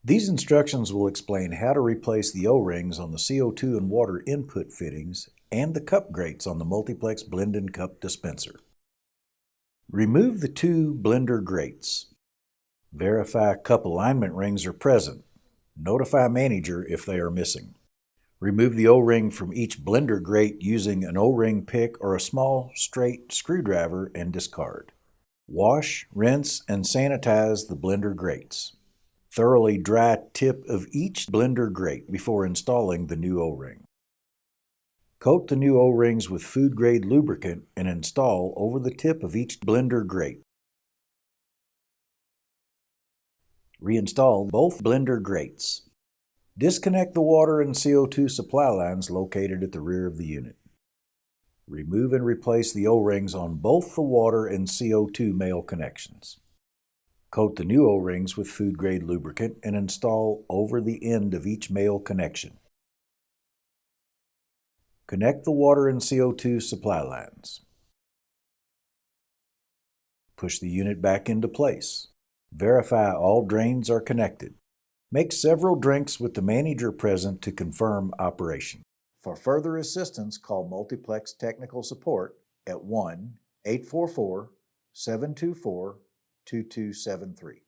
These instructions will explain how to replace the O-rings on the CO2 and water input fittings and the cup grates on the Multiplex blend and cup dispenser. Remove the two blender grates. Verify cup alignment rings are present. Notify manager if they are missing. Remove the O-ring from each blender grate using an O-ring pick or a small, straight screwdriver and discard. Wash, rinse, and sanitize the blender grates. Thoroughly dry tip of each blender grate before installing the new O-ring. Coat the new O-rings with food-grade lubricant and install over the tip of each blender grate. Reinstall both blender grates. Disconnect the water and CO2 supply lines located at the rear of the unit. Remove and replace the O-rings on both the water and CO2 male connections. Coat the new O-rings with food-grade lubricant and install over the end of each male connection. Connect the water and CO2 supply lines. Push the unit back into place. Verify all drains are connected. Make several drinks with the manager present to confirm operation. For further assistance, call Multiplex Technical Support at 1-844-724-2273.